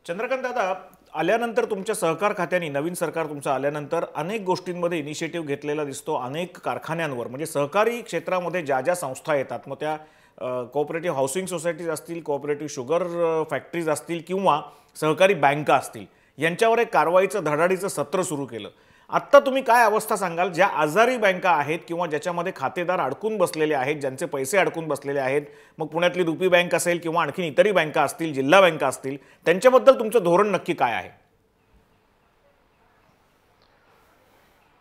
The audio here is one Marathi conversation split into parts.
चंद्रकांत दादा, आल्यानंतर तुमच्या सहकार खात्याने नवीन सरकार तुमचं आल्यानंतर अनेक गोष्टींमध्ये इनिशिएटिव्ह घेतलेला दिसतो. अनेक कारखान्यांवर म्हणजे सहकारी क्षेत्रामध्ये ज्या ज्या संस्था येतात, मग त्या कोऑपरेटिव्ह हाऊसिंग सोसायटीज असतील, कोऑपरेटिव्ह शुगर फॅक्टरीज असतील किंवा सहकारी बँका असतील, यांच्यावर एक कारवाईचं धडाडीचं सत्र सुरू केलं. आत्ता तुम्ही काय अवस्था सांगाल ज्या आजारी बँका आहेत किंवा ज्याच्यामध्ये खातेदार अडकून बसलेले आहेत, ज्यांचे पैसे अडकून बसलेले आहेत, मग पुण्यातली रुपी बँक असेल किंवा आणखी इतरही बँका असतील, जिल्हा बँका असतील, त्यांच्याबद्दल तुमचं धोरण नक्की काय आहे?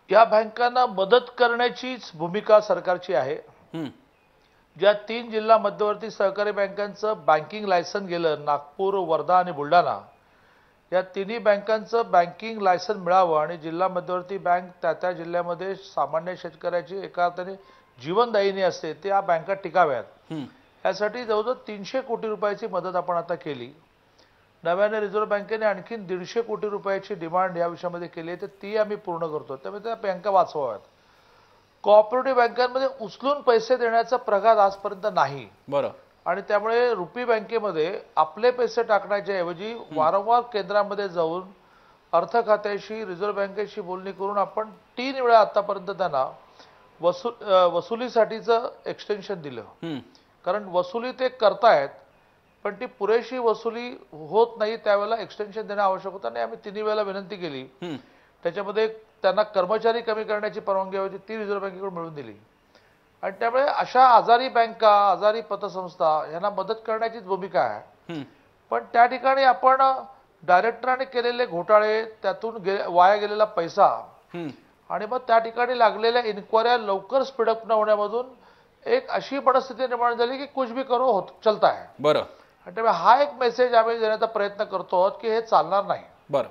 या बँकांना मदत करण्याचीच भूमिका सरकारची आहे. ज्या 3 जिल्हा मध्यवर्ती सहकारी बँकांचं बँकिंग लायसन गेलं, नागपूर, वर्धा आणि बुलढाणा, या तिन्ही बँकांचं बँकिंग लायसन मिळावं आणि जिल्हा मध्यवर्ती बँक त्या जिल्ह्यामध्ये सामान्य शेतकऱ्याची एका अर्थाने जीवनदायिनी असते, त्या बँका टिकाव्यात यासाठी जवळजवळ 300 कोटी रुपयाची मदत आपण आता केली. नव्याने रिझर्व्ह बँकेने आणखी 150 कोटी रुपयाची डिमांड या विषयामध्ये केली आहे, तर ती आम्ही पूर्ण करतो. त्यामुळे त्या बँका वाचवाव्यात. कोऑपरेटिव्ह बँकांमध्ये उचलून पैसे देण्याचा प्रघात आजपर्यंत नाही. बरं. आणि त्यामुळे रुपी बँकेमध्ये आपले पैसे टाकण्याच्या ऐवजी वारंवार केंद्रामध्ये जाऊन अर्थ खात्याशी, रिझर्व्ह बँकेशी बोलणी करून आपण 3 वेळा आतापर्यंत त्यांना वसुलीसाठीचं एक्सटेन्शन दिलं. कारण वसुली ते करतायत, पण ती पुरेशी वसुली होत नाही, त्यावेळेला एक्सटेन्शन देणं आवश्यक होतं आणि आम्ही 3 वेळेला विनंती केली. त्याच्यामध्ये त्यांना कर्मचारी कमी करण्याची परवानगी हवी, ती रिझर्व्ह बँकेकडून मिळवून दिली. आणि त्यामुळे अशा आजारी बँका, आजारी पतसंस्था यांना मदत करण्याचीच भूमिका आहे. पण त्या ठिकाणी आपण डायरेक्टरांनी केलेले घोटाळे, त्यातून वाया गेलेला पैसा आणि मग त्या ठिकाणी लागलेल्या इन्क्वायऱ्या लवकर स्पीडअप न होण्यामधून एक अशी परिस्थिती निर्माण झाली की कुछ भी करो चलता है. बरं. आणि त्यामुळे हा एक मेसेज आम्ही देण्याचा प्रयत्न करतो आहोत की हे चालणार नाही. बरं.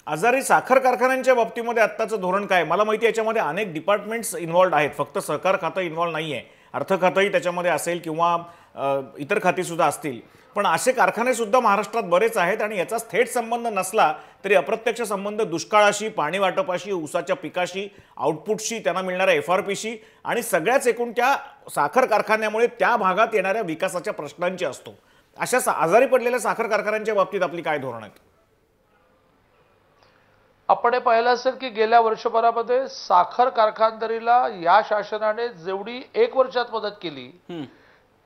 आजारी साखर कारखान्यांच्या बाबतीमध्ये आत्ताचं धोरण काय? मला माहिती आहे याच्यामध्ये अनेक डिपार्टमेंट्स इन्व्हॉल्ड आहेत, फक्त सहकार खातं इन्व्हॉल्व नाही आहे, अर्थ खातंही त्याच्यामध्ये असेल किंवा इतर खाती सुद्धा असतील. पण असे कारखाने सुद्धा महाराष्ट्रात बरेच आहेत आणि याचा थेट संबंध नसला तरी अप्रत्यक्ष संबंध दुष्काळाशी, पाणी वाटपाशी, ऊसाच्या पिकाशी, आउटपुटशी, त्यांना मिळणाऱ्या FRPशी आणि सगळ्याच एकूण त्या साखर कारखान्यामुळे त्या भागात येणाऱ्या विकासाच्या प्रश्नांची असतो. अशा आजारी पडलेल्या साखर कारखान्यांच्या बाबतीत आपली काय धोरण आहेत? आपण हे पाहिलं असेल की गेल्या वर्षभरामध्ये साखर कारखानदारीला या शासनाने जेवढी 1 वर्षात मदत केली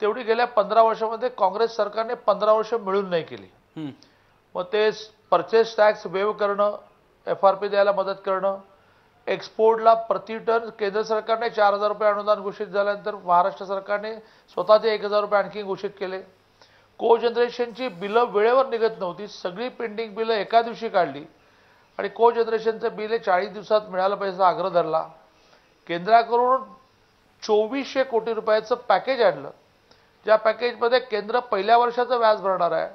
तेवढी गेल्या 15 वर्षामध्ये काँग्रेस सरकारने 15 वर्ष मिळून नाही केली. मग ते परचेस टॅक्स वेव करणं, FRP द्यायला मदत करणं, एक्सपोर्टला प्रति टन केंद्र सरकारने 4000 रुपये अनुदान घोषित झाल्यानंतर महाराष्ट्र सरकारने स्वतःचे 1000 रुपये आणखी घोषित केले. को जनरेशनची बिलं वेळेवर निघत नव्हती, सगळी पेंडिंग बिलं एका दिवशी काढली आणि को जनरेशनचं बिल 40 दिवसात मिळालं पाहिजे आग्रह धरला. केंद्राकडून 2400 कोटी रुपयाचं पॅकेज आणलं, ज्या पॅकेजमध्ये केंद्र पहिल्या वर्षाचं व्याज भरणार आहे,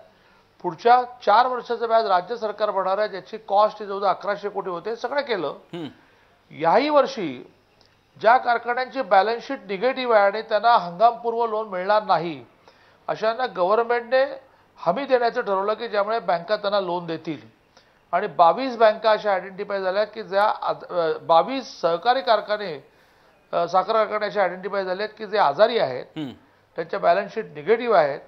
पुढच्या 4 वर्षाचं व्याज राज्य सरकार भरणार आहे, ज्याची कॉस्ट जवळ 1100 कोटी होते. सगळं केलं. याही वर्षी ज्या कारखान्यांची बॅलन्स शीट निगेटिव्ह आहे आणि त्यांना हंगामपूर्व लोन मिळणार नाही, अशांना गव्हर्नमेंटने हमी देण्याचं ठरवलं की ज्यामुळे बँका त्यांना लोन देतील. आणि 22 बँका अशा आयडेंटिफाय झाल्या की ज्या 22 सहकारी कारखाने, साखर कारखाने असे आयडेंटिफाय झाले की जे आजारी आहेत, त्यांच्या बॅलन्स शीट निगेटिव्ह आहेत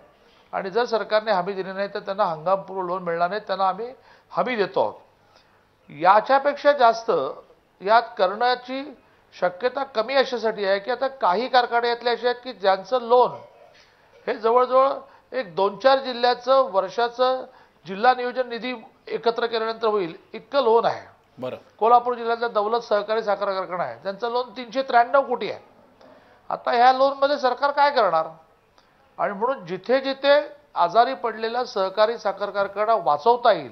आणि जर सरकारने हमी दिली नाही तर त्यांना हंगामपूर्व लोन मिळणार नाही, त्यांना आम्ही हमी देतो आहोत. याच्यापेक्षा जास्त यात करण्याची शक्यता कमी अशासाठी आहे की आता काही कारखाने यातले असे आहेत की ज्यांचं लोन हे जवळजवळ एक 2-4 जिल्ह्याचं वर्षाचं जिल्हा नियोजन निधी एकत्र केल्यानंतर होईल इतकं लोन आहे. बरं. कोल्हापूर जिल्ह्यातल्या दौलत सहकारी साखर कारखाना आहे, ज्यांचं लोन 393 कोटी आहे. आता ह्या लोनमध्ये सरकार काय करणार? आणि म्हणून जिथे जिथे आजारी पडलेला सहकारी साखर कारखाना वाचवता येईल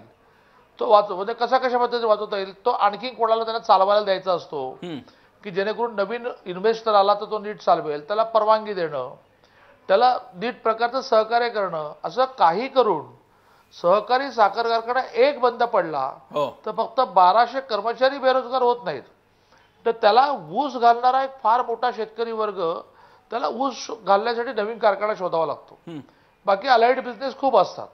तो म्हणजे कशा पद्धतीने वाचवता येईल तो आणखी कोणाला त्यांना चालवायला द्यायचा असतो की जेणेकरून नवीन इन्व्हेस्टर आला तर तो नीट चालवेल, त्याला परवानगी देणं, त्याला नीट प्रकारचं सहकार्य करणं, असं काही करून सहकारी साखर कारखाना एक बंद पडला तर फक्त 1200 कर्मचारी बेरोजगार होत नाहीत, तर त्याला ऊस घालणारा एक फार मोठा शेतकरी वर्ग, त्याला ऊस घालण्यासाठी नवीन कारखाना शोधावा लागतो. बाकी अलाइड बिझनेस खूप असतात,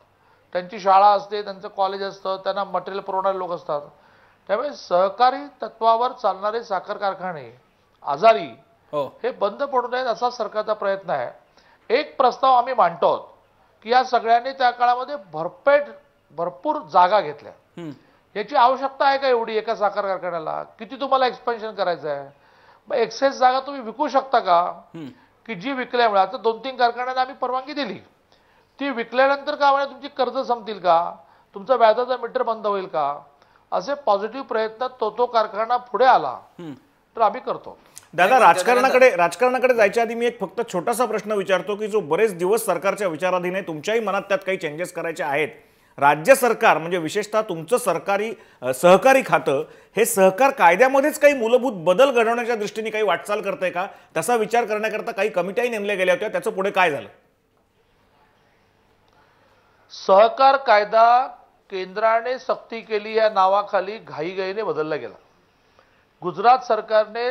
त्यांची शाळा असते, त्यांचं कॉलेज असतं, त्यांना मटेरियल पुरवणारे लोक असतात. त्यामुळे सहकारी तत्वावर चालणारे साखर कारखाने आजारी हे बंद पडू नयेत असा सरकारचा प्रयत्न आहे. एक प्रस्ताव आम्ही मांडतो की या सगळ्यांनी त्या काळामध्ये भरपेट भरपूर जागा घेतल्या. याची आवश्यकता आहे का एवढी एका साखर कारखान्याला? किती तुम्हाला एक्सपेन्शन करायचं आहे? मग एक्सेस जागा तुम्ही विकू शकता का? की जी विकल्यामुळे आता 2-3 कारखान्यांना आम्ही परवानगी दिली, ती विकल्यानंतर का म्हणजे तुमची कर्ज संपतील का? तुमचा व्याजाचा मीटर बंद होईल का? असे पॉझिटिव्ह प्रयत्न तो कारखाना पुढे आला तर आम्ही करतो. दादा, राजकारणाकडे जायच्या आधी मी एक फक्त छोटासा प्रश्न विचारतो की जो बरेच दिवस सरकारच्या विचाराधीन आहे, तुमच्याही मनात त्यात काही चेंजेस करायचे आहेत. राज्य सरकार म्हणजे विशेषतः तुमचं सहकारी खातं हे सहकार कायद्यामध्येच काही मूलभूत बदल घडवण्याच्या दृष्टीने काही वाटचाल करते का? तसा विचार करण्याकरता काही कमिट्याही नेमल्या गेल्या होत्या, त्याचं पुढे काय झालं? सहकार कायदा केंद्राने सक्ती केली या नावाखाली घाईघाईने बदलला गेला. गुजरात सरकारने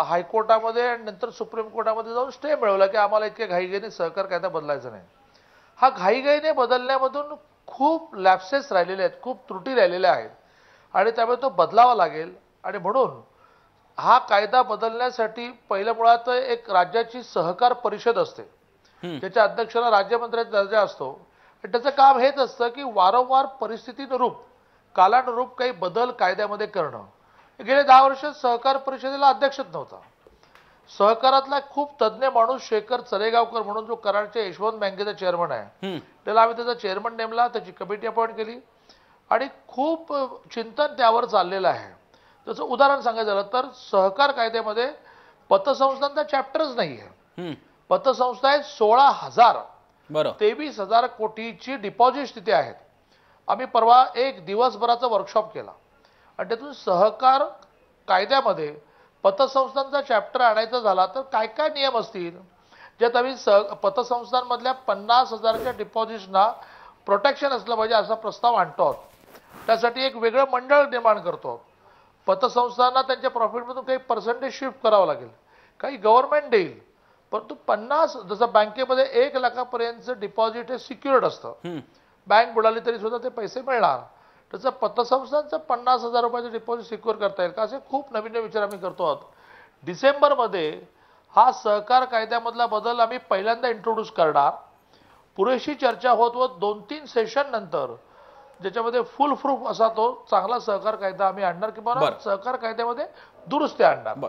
हायकोर्टामध्ये आणि नंतर सुप्रीम कोर्टामध्ये जाऊन स्टे मिळवला की आम्हाला इतक्या घाईघाईने सहकार कायदा बदलायचा नाही. हा घाईघाईने बदलण्यामधून खूप लॅप्सेस राहिलेले आहेत, खूप त्रुटी राहिलेल्या आहेत आणि त्यामुळे तो बदलावा लागेल. आणि म्हणून हा कायदा बदलण्यासाठी पहिलं मुळात एक राज्याची सहकार परिषद असते, ज्याच्या अध्यक्षाला राज्यमंत्र्याचा दर्जा असतो. आणि त्याचं काम हेच असतं की वारंवार परिस्थितीनुरूप कालानुरूप काही बदल कायद्यामध्ये करणं. गेले 10 वर्ष सहकार परिषदेला अध्यक्षच नव्हता. सहकारातला खूप तज्ज्ञ माणूस शेखर चरेगावकर म्हणून जो कराडच्या यशवंत बँकेचा चेअरमन आहे, त्याला आम्ही त्याचा चेअरमन नेमला, त्याची कमिटी अपॉइंट केली आणि खूप चिंतन त्यावर चाललेलं आहे. जसं उदाहरण सांगायचं झालं तर सहकार कायद्यामध्ये पतसंस्थांचा चॅप्टरच नाही आहे. पतसंस्था आहेत 16,000, 23,000 कोटीची डिपॉझिट तिथे आहेत. आम्ही परवा एक दिवसभराचा वर्कशॉप केला आणि त्यातून सहकार कायद्यामध्ये पतसंस्थांचा चॅप्टर आणायचा झाला तर काय काय नियम असतील, ज्यात आम्ही पतसंस्थांमधल्या 50,000च्या डिपॉझिट्सना प्रोटेक्शन असलं पाहिजे असा प्रस्ताव आणतो. त्यासाठी एक वेगळं मंडळ निर्माण करतो. पतसंस्थांना त्यांच्या प्रॉफिटमधून काही पर्सेंटेज शिफ्ट करावं लागेल, काही गव्हर्नमेंट देईल, परंतु 50 जसं बँकेमध्ये 1 लाखापर्यंतचं डिपॉझिट हे सिक्युअर्ड असतं. बँक बुडाली तरी सुद्धा ते पैसे मिळणार. त्याचं पतसंस्थांचं 50,000 रुपयाचं डिपॉझिट सिक्युअर करता येईल का, असे खूप नवीन विचार आम्ही करतो आहोत. डिसेंबरमध्ये हा सहकार कायद्यामधला बदल आम्ही पहिल्यांदा इंट्रोड्यूस करणार. पुरेशी चर्चा होत 2-3 सेशन नंतर ज्याच्यामध्ये फुल प्रूफ असा तो चांगला सहकार कायदा आम्ही आणणार किंवा सहकार कायद्यामध्ये दुरुस्ती आणणार.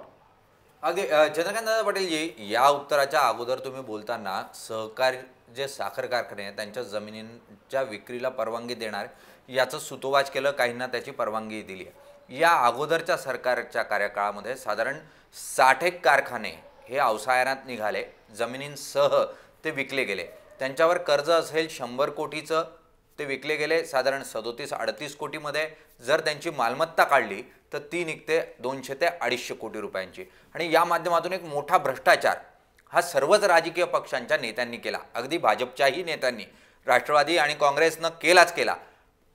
अगदी चंद्रकांत दादा पाटीलजी, या उत्तराच्या अगोदर तुम्ही बोलताना सहकार जे साखर कारखाने आहेत त्यांच्या जमिनींच्या विक्रीला परवानगी देणार याचं सुतोवाच केलं, काहींना त्याची परवानगी दिली आहे. या अगोदरच्या सरकारच्या कार्यकाळामध्ये साधारण 60 कारखाने हे अवसायानात निघाले, जमिनींसह ते विकले गेले. त्यांच्यावर कर्ज असेल 100 कोटीचं, ते विकले गेले साधारण 37-38 कोटीमध्ये. जर त्यांची मालमत्ता काढली तर ती निघते 200 ते 250 कोटी रुपयांची. आणि या माध्यमातून एक मोठा भ्रष्टाचार हा सर्वच राजकीय पक्षांच्या नेत्यांनी केला, अगदी भाजपच्याही नेत्यांनी, राष्ट्रवादी आणि काँग्रेसनं केलाच केला.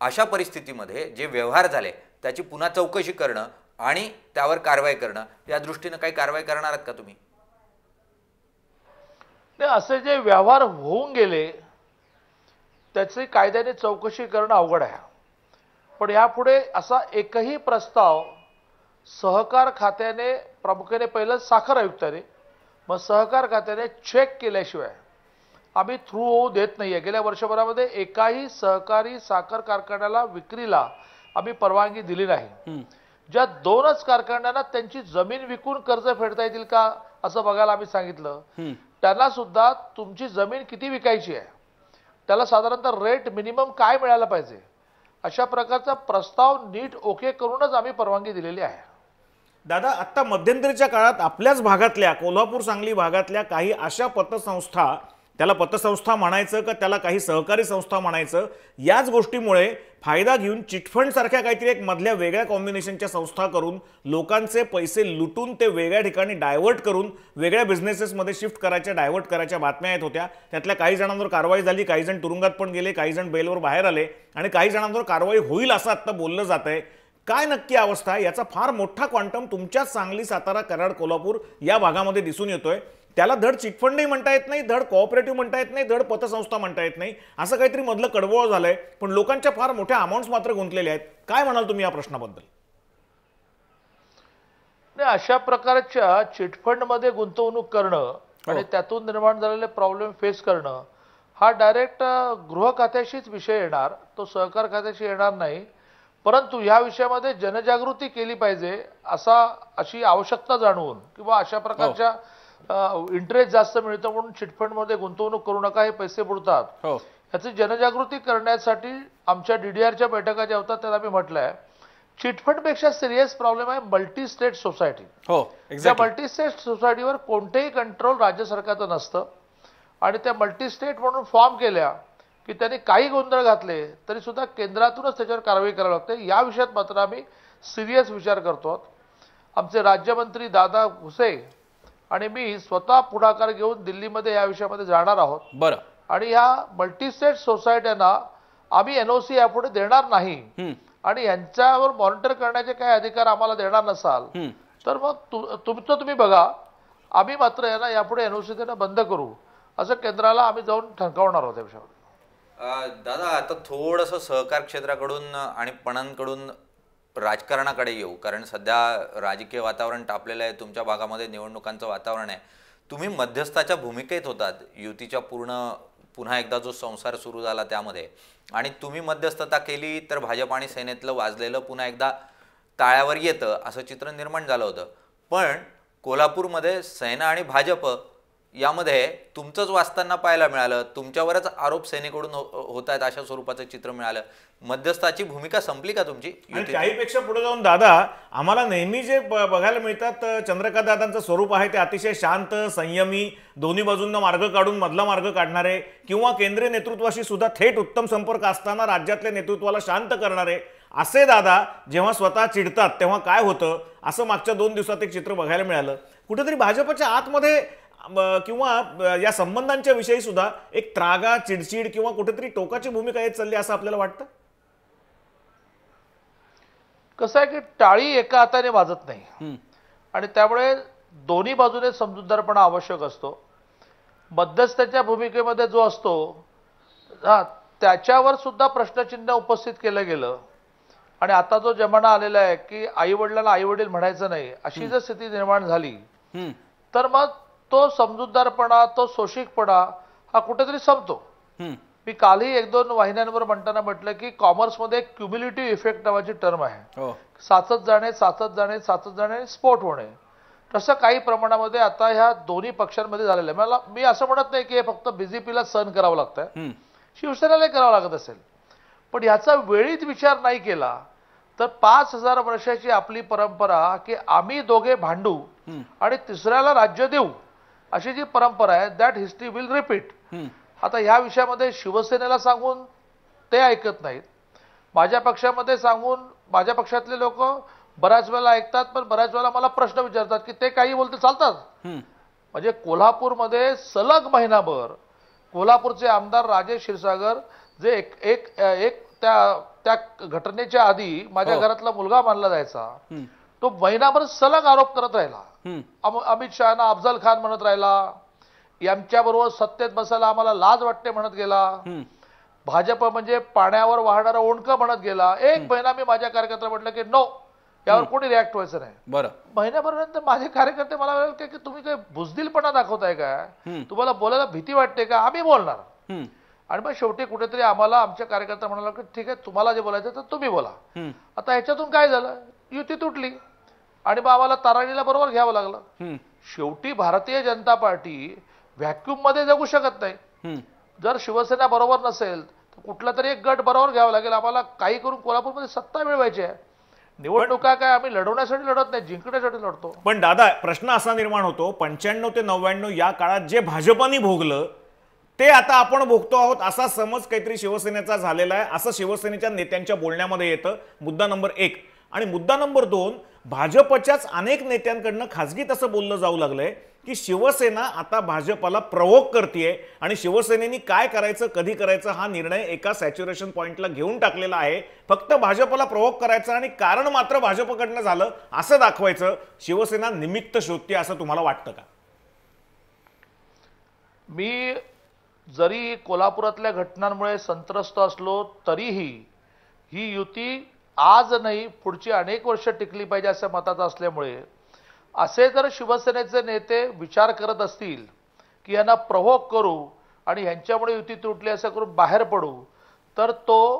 अशा परिस्थितीमध्ये जे व्यवहार झाले त्याची पुन्हा चौकशी करणं आणि त्यावर कारवाई करणं, या दृष्टीनं काही कारवाई करणार आहात का तुम्ही? असे जे व्यवहार होऊन गेले त्याची कायद्याने चौकशी करणं अवघड आहे. पण यापुढे असा एकही प्रस्ताव सहकार खात्याने, प्रामुख्याने पहिलं साखर आयुक्ताने, मग सहकार खात्याने चेक केल्याशिवाय आम्ही थ्रू होऊ देत नाहीये. गेल्या वर्षभरामध्ये एकाही सहकारी साखर कारखान्याला विक्रीला आम्ही परवानगी दिली नाही. ज्या 2च कारखान्यांना त्यांची जमीन विकून कर्ज फेडता येतील का असं बघायला आम्ही सांगितलं. त्यांना सुद्धा तुमची जमीन किती विकायची आहे, त्याला साधारणतः रेट मिनिमम काय मिळायला पाहिजे, अशा प्रकारचा प्रस्ताव नीट ओके करूनच आम्ही परवानगी दिलेली आहे. दादा, आता मध्यंतरीच्या काळात आपल्याच भागातल्या, कोल्हापूर सांगली भागातल्या काही अशा पतसंस्था, त्याला पतसंस्था म्हणायचं का त्याला काही सहकारी संस्था म्हणायचं, याच गोष्टीमुळे फायदा घेऊन चिटफंड सारख्या काहीतरी एक मधल्या वेगळ्या कॉम्बिनेशनच्या संस्था करून लोकांचे पैसे लुटून ते वेगळ्या ठिकाणी डायव्हर्ट करून वेगळ्या बिझनेसेसमध्ये शिफ्ट करायच्या, डायव्हर्ट करायच्या बातम्या येत होत्या. त्यातल्या काही जणांवर कारवाई झाली, काही जण तुरुंगात पण गेले, काही जण बेलवर बाहेर आले आणि काही जणांवर कारवाई होईल असं आता बोललं जात आहे. काय नक्की अवस्था आहे? याचा फार मोठा क्वांटम तुमच्याच सांगली, सातारा, कराड, कोल्हापूर या भागामध्ये दिसून येतोय. त्याला धड चिटफंडही म्हणता येत नाही, धड कोऑपरेटिव्ह म्हणता येत नाही, धड पतसंस्था म्हणता येत नाही, असं काहीतरी मधलं कडवळ झालंय. पण लोकांच्या फार मोठ्या अमाऊंट्स मात्र गुंतलेल्या आहेत. काय म्हणाल तुम्ही या प्रश्नाबद्दल? अशा प्रकारच्या चिटफंडमध्ये गुंतवणूक करणं आणि त्यातून निर्माण झालेले प्रॉब्लेम फेस करणं हा डायरेक्ट गृह खात्याशीच विषय येणार, तो सहकार खात्याशी येणार नाही. परंतु ह्या विषयामध्ये जनजागृती केली पाहिजे अशी आवश्यकता जाणवून किंवा अशा प्रकारच्या इंटरेस्ट जास्त मिळतो म्हणून चिटफंडमध्ये गुंतवणूक करू नका, हे पैसे बुडतात, याची जनजागृती करण्यासाठी आमच्या DDRच्या बैठका ज्या होतात त्यात आम्ही म्हटलंय चिटफंडपेक्षा सिरियस प्रॉब्लेम आहे मल्टी स्टेट सोसायटी. त्या मल्टी स्टेट सोसायटीवर कोणतेही कंट्रोल राज्य सरकारचं नसतं आणि त्या मल्टी स्टेट म्हणून फॉर्म केल्या की त्यांनी काही गोंधळ घातले तरी सुद्धा केंद्रातूनच त्याच्यावर कारवाई करावी लागते. या विषयात मात्र आम्ही सिरियस विचार करतो. आमचे राज्यमंत्री दादा भुसे आणि मी स्वतः पुढाकार घेऊन दिल्लीमध्ये या विषयामध्ये जाणार आहोत. बरं. आणि ह्या मल्टीस्टेट सोसायट्यांना आम्ही NOC यापुढे देणार नाही आणि यांच्यावर मॉनिटर करण्याचे काही अधिकार आम्हाला देणार नसाल तर मग तुमचं तुम्ही बघा, आम्ही मात्र यांना यापुढे NOC देणं बंद करू असं केंद्राला आम्ही जाऊन ठणकावणार आहोत या विषयावर. दादा, आता थोडंसं सहकार क्षेत्राकडून आणि पणनकडून राजकारणाकडे येऊ, कारण सध्या राजकीय वातावरण तापलेलं आहे, तुमच्या भागामध्ये निवडणुकांचं वातावरण आहे. तुम्ही मध्यस्थाच्या भूमिकेत होतात युतीच्या पुन्हा एकदा जो संसार सुरू झाला त्यामध्ये, आणि तुम्ही मध्यस्थता केली तर भाजप आणि सेनेतलं वाजलेलं पुन्हा एकदा ताळ्यावर येतं असं चित्र निर्माण झालं होतं. पण कोल्हापूरमध्ये सेना आणि भाजप यामध्ये तुमचंच वाचताना पाहायला मिळालं, तुमच्यावरच आरोप सेनेकडून होत आहेत अशा स्वरूपाचं चित्र मिळालं. मध्यस्थाची भूमिका संपली का तुमची? काहीपेक्षा पुढे जाऊन दादा, आम्हाला नेहमी जे बघायला मिळतात चंद्रकांत दादांचं स्वरूप आहे ते अतिशय शांत, संयमी, दोन्ही बाजूंना मार्ग काढून मधला मार्ग काढणारे किंवा केंद्रीय नेतृत्वाशी सुद्धा थेट उत्तम संपर्क असताना राज्यातल्या नेतृत्वाला शांत करणारे असे दादा जेव्हा स्वतः चिडतात तेव्हा काय होतं असं मागच्या 2 दिवसात एक चित्र बघायला मिळालं. कुठेतरी भाजपच्या आतमध्ये किंवा या संबंधांच्या विषयी सुद्धा एक त्रागा, चिडचिड किंवा कुठेतरी टोकाची भूमिका येत चालली असं आपल्याला वाटतं. कसं आहे की टाळी एका हाताने वाजत नाही आणि त्यामुळे दोन्ही बाजूने समजूतदारपणा आवश्यक असतो. मध्यस्थाच्या भूमिकेमध्ये जो असतो त्याच्यावर सुद्धा प्रश्नचिन्ह उपस्थित केलं गेलं आणि आता जो जमाना आलेला आहे की आई वडिलांना आई वडील म्हणायचं नाही अशी जर स्थिती निर्माण झाली तर मग तो समजूतदारपणा, तो सोशिकपणा हा कुठेतरी संपतो. मी कालही 1-2 वाहिन्यांवर म्हणताना म्हटलं की कॉमर्समध्ये क्युम्युलेटिव्ह इफेक्ट नावाची टर्म आहे. साचत जाणे स्फोट होणे. तसं काही प्रमाणामध्ये आता ह्या दोन्ही पक्षांमध्ये झालेलं आहे. मी असं म्हणत नाही की हे फक्त BJPला सहन करावं लागतंय, शिवसेनेलाही करावं लागत असेल, पण ह्याचा वेळीच विचार नाही केला तर 5000 वर्षाची आपली परंपरा की आम्ही दोघे भांडू आणि तिसऱ्याला राज्य देऊ अशी जी परंपरा आहे दॅट हिस्ट्री विल रिपीट. आता ह्या विषयामध्ये शिवसेनेला सांगून ते ऐकत नाहीत, माझ्या पक्षामध्ये सांगून माझ्या पक्षातले लोक बऱ्याच वेळेला ऐकतात पण बऱ्याच वेळेला मला प्रश्न विचारतात की ते काही बोलते चालतात. म्हणजे कोल्हापूरमध्ये सलग महिनाभर कोल्हापूरचे आमदार राजेश क्षीरसागर जे एक त्या घटनेच्या आधी माझ्या घरातला मुलगा मानला जायचा, तो महिनाभर सलग आरोप करत राहिला. अमित शहाना अफजल खान म्हणत राहिला, यांच्याबरोबर सत्तेत बसायला आम्हाला लाज वाटते म्हणत गेला, भाजप म्हणजे पाण्यावर वाहणारा ओंडकं म्हणत गेला. एक महिना मी माझ्या कार्यकर्त्याला म्हटलं की नो, यावर कोणी रिॲक्ट व्हायचं नाही. बरं. महिन्याभर नंतर माझे कार्यकर्ते मला म्हणाले की तुम्ही काही बुजदिलपणा दाखवताय का, तुम्हाला बोलायला भीती वाटते का, आम्ही बोलणार. आणि मग शेवटी कुठेतरी आम्हाला आमच्या कार्यकर्ता म्हणाला की ठीक आहे तुम्हाला जे बोलायचं तर तुम्ही बोला. आता ह्याच्यातून काय झालं, युती तुटली आणि मग आम्हाला ताराणीला बरोबर घ्यावं लागलं. शेवटी भारतीय जनता पार्टी व्हॅक्यूम मध्ये जगू शकत नाही. जर शिवसेना बरोबर नसेल तर कुठला तरी एक गट बरोबर घ्यावा लागेल. आम्हाला काही करून कोल्हापूरमध्ये सत्ता मिळवायची आहे. निवडणुका काय आम्ही लढवण्यासाठी लढत नाही, जिंकण्यासाठी लढतो. पण दादा, प्रश्न असा निर्माण होतो 95 ते 99 या काळात जे भाजपाने भोगलं ते आता आपण भोगतो आहोत असा समज काहीतरी शिवसेनेचा झालेला आहे असं शिवसेनेच्या नेत्यांच्या बोलण्यामध्ये येतं. मुद्दा नंबर 1. आणि मुद्दा नंबर 2, भाजपच्याच अनेक नेत्यांकडनं खासगीत असं बोललं जाऊ लागलंय की शिवसेना आता भाजपला प्रवोक करतेय आणि शिवसेनेनी काय करायचं कधी करायचं हा निर्णय एका सॅच्युरेशन पॉइंटला घेऊन टाकलेला आहे. फक्त भाजपला प्रवोक करायचं आणि कारण मात्र भाजपकडनं झालं असं दाखवायचं. शिवसेना निमित्त शोधते असं तुम्हाला वाटतं का? मी जरी कोल्हापुरातल्या घटनांमुळे संत्रस्त असलो तरीही ही युती आज नाही पुढची अनेक वर्ष टिकली पाहिजे असं मताचं असल्यामुळे असे जर शिवसेनेचे नेते विचार करत असतील की यांना प्रवोक करू आणि ह्यांच्यामुळे युती तुटली असं करून बाहेर पडू, तर तो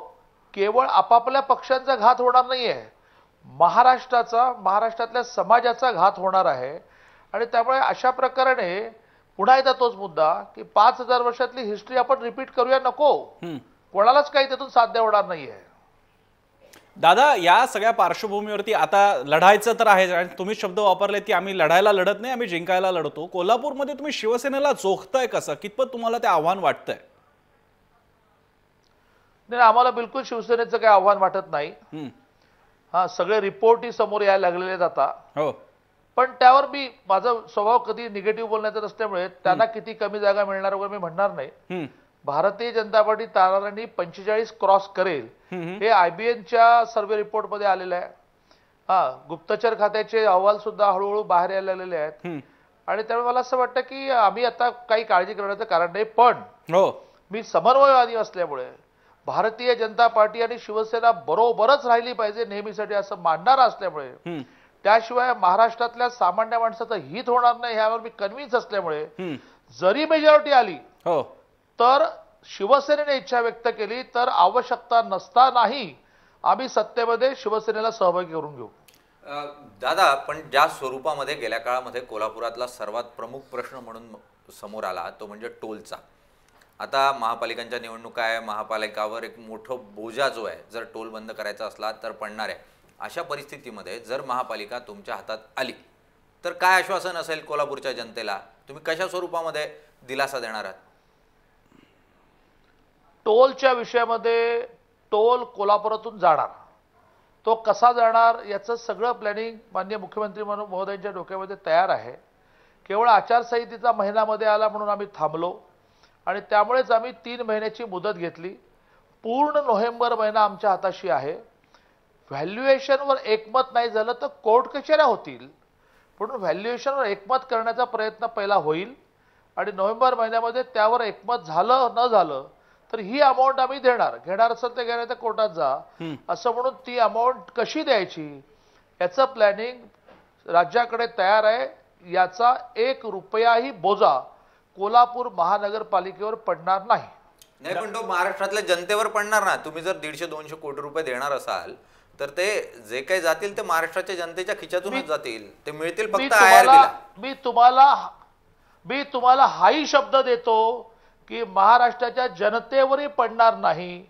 केवळ आपापल्या पक्षांचा घात होणार नाहीये, महाराष्ट्रातल्या समाजाचा घात होणार आहे. आणि त्यामुळे अशा प्रकारे पुन्हा एकदा तोच मुद्दा की 5,000 वर्षातली हिस्ट्री आपण रिपीट करूया नको. कोणालाच काही त्यातून साध्य होणार नाहीये. दादा, या सगळ्या पार्श्वभूमीवरती आता लढायचं तर आहे आणि तुम्ही शब्द वापरले की आम्ही लढायला लढत नाही, आम्ही जिंकायला लढतो. कोल्हापूरमध्ये तुम्ही शिवसेनेला जोखताय कसं? कितपत तुम्हाला ते आव्हान वाटतंय? नाही, आम्हाला बिलकुल शिवसेनेचं काही आव्हान वाटत नाही. सगळे रिपोर्टही समोर यायला लागलेले आहेत आता. हो, पण त्यावर माझा स्वभाव कधी निगेटिव्ह बोलण्याचा नसल्यामुळे त्यांना किती कमी जागा मिळणार वगैरे मी म्हणणार नाही. भारतीय जनता पार्टी तारांनी 45 क्रॉस करेल हे IBNच्या सर्व्हे रिपोर्टमध्ये आलेलं आहे. गुप्तचर खात्याचे अहवाल सुद्धा हळूहळू बाहेर यायला लागलेले आहेत. आणि त्यामुळे मला असं वाटतं की आम्ही आता काही काळजी करण्याचं कारण नाही. पण मी समन्वयवादी असल्यामुळे भारतीय जनता पार्टी आणि शिवसेना बरोबरच राहिली पाहिजे नेहमीसाठी असं मानणारा असल्यामुळे, त्याशिवाय महाराष्ट्रातल्या सामान्य माणसाचं हित होणार नाही ह्यावर मी कन्व्हिन्स असल्यामुळे, जरी मेजॉरिटी आली तर शिवसेनेने इच्छा व्यक्त केली तर आवश्यकता नसतानाही आम्ही सत्तेमध्ये शिवसेनेला सहभागी करून घेऊ. दादा, पण ज्या स्वरूपामध्ये गेल्या काळामध्ये कोल्हापुरातला सर्वात प्रमुख प्रश्न म्हणून समोर आला तो म्हणजे टोलचा. आता महापालिकांच्या निवडणुका आहे, महापालिकावर एक मोठं बोजा जो आहे जर टोल बंद करायचा असला तर पडणार आहे. अशा परिस्थितीमध्ये जर महापालिका तुमच्या हातात आली तर काय आश्वासन असेल कोल्हापूरच्या जनतेला? तुम्ही कशा स्वरूपामध्ये दिलासा देणार आहात? टोलच्या विषयामध्ये टोल कोल्हापुरातून जाणार, तो कसा जाणार याचं सगळं प्लॅनिंग माननीय मुख्यमंत्री महोदयांच्या डोक्यामध्ये तयार आहे. केवळ आचारसंहितेचा महिन्यामध्ये आला म्हणून आम्ही थांबलो आणि त्यामुळेच आम्ही 3 महिन्याची मुदत घेतली. पूर्ण नोव्हेंबर महिना आमच्या हाताशी आहे. व्हॅल्युएशनवर एकमत नाही झालं तर कोर्ट कचेऱ्या होतील, म्हणून व्हॅल्युएशनवर एकमत करण्याचा प्रयत्न पहिला होईल आणि नोव्हेंबर महिन्यामध्ये त्यावर एकमत झालं न झालं तर ही अमाऊंट आम्ही घेणार असेल तर घेणार तर कोर्टात जा असं म्हणून ती अमाऊंट कशी द्यायची याचं प्लॅनिंग राज्याकडे तयार आहे. याचा 1 रुपयाही बोजा कोल्हापूर महानगरपालिकेवर पडणार नाही. नाही, पण तो महाराष्ट्रातल्या जनतेवर पडणार ना. तुम्ही जर 150-200 कोटी रुपये देणार असाल तर ते जे काही जातील ते महाराष्ट्राच्या जनतेच्या खिशातूनच जातील. ते मिळतील फक्त IRB-ला. मी तुम्हाला हाही शब्द देतो की महाराष्ट्राच्या जनतेवरही पडणार नाही.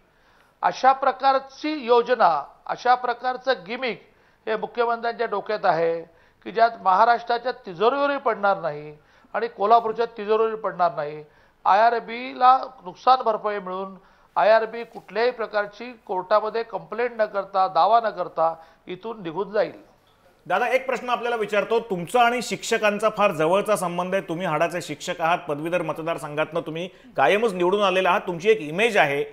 अशा प्रकारची योजना, अशा प्रकारचं गिमिक हे मुख्यमंत्र्यांच्या डोक्यात आहे की ज्यात महाराष्ट्राच्या तिजोरीवरही पडणार नाही आणि कोल्हापूरच्या तिजोरीवर पडणार नाही. IRB-ला नुकसान भरपाई मिळून IRB कुठल्याही प्रकारची कोर्टामध्ये कंप्लेंट न करता, दावा न करता इथून निघून जाईल. दादा, एक प्रश्न आपल्याला विचारतो. तुमचा आणि शिक्षकांचा फार जवळचा संबंध आहे. तुम्ही हाडाचे शिक्षक आहात, पदवीधर मतदारसंघातनं तुम्ही कायमच निवडून आलेला आहात. तुमची एक इमेज आहे.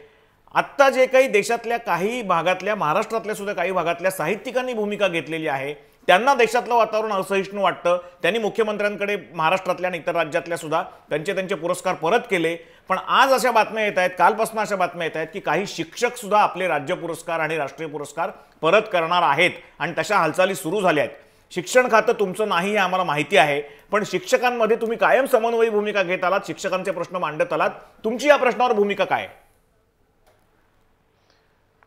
आत्ता जे काही देशातल्या काही भागातल्या, महाराष्ट्रातल्या सुद्धा काही भागातल्या साहित्यिकांनी भूमिका घेतलेली आहे, त्यांना देशातलं वातावरण असहिष्णू वाटतं. त्यांनी मुख्यमंत्र्यांकडे महाराष्ट्रातल्या आणि इतर राज्यातल्या सुद्धा त्यांचे पुरस्कार परत केले. पण आज अशा बातम्या येत आहेत, कालपासून अशा बातम्या येत आहेत की काही शिक्षक सुद्धा आपले राज्य पुरस्कार आणि राष्ट्रीय पुरस्कार परत करणार आहेत आणि तशा हालचाली सुरू झाल्या आहेत. शिक्षण खातं तुमचं नाही हे आम्हाला माहिती आहे, पण शिक्षकांमध्ये तुम्ही कायम समन्वयी भूमिका घेत आलात, शिक्षकांचे प्रश्न मांडत आलात. तुमची या प्रश्नावर भूमिका काय?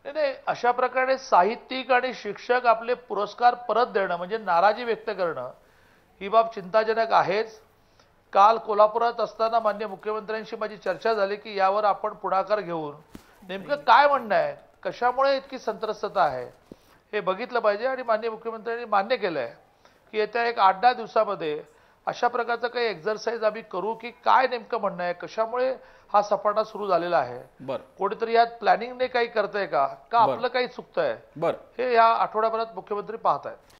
नाही, अशा प्रकारे साहित्यिक आणि शिक्षक आपले पुरस्कार परत देणं म्हणजे नाराजी व्यक्त करणं ही बाब चिंताजनक आहेच. काल कोल्हापुरात असताना माननीय मुख्यमंत्र्यांशी माझी चर्चा झाली की यावर आपण पुढाकार घेऊन नेमकं काय म्हणणं आहे, कशामुळे इतकी संत्रस्तता आहे हे बघितलं पाहिजे. आणि माननीय मुख्यमंत्र्यांनी मान्य केलं आहे की येत्या एक 8-10 दिवसामध्ये अशा प्रकारचं काही एक्झरसाइज आम्ही करू की काय नेमकं म्हणणं आहे, कशामुळे हा सपाटा सुरू झालेला आहे, कोणीतरी यात प्लॅनिंगने काही करतंय का आपलं काही चुकतंय, हे या आठवड्याभरात मुख्यमंत्री पाहत आहेत.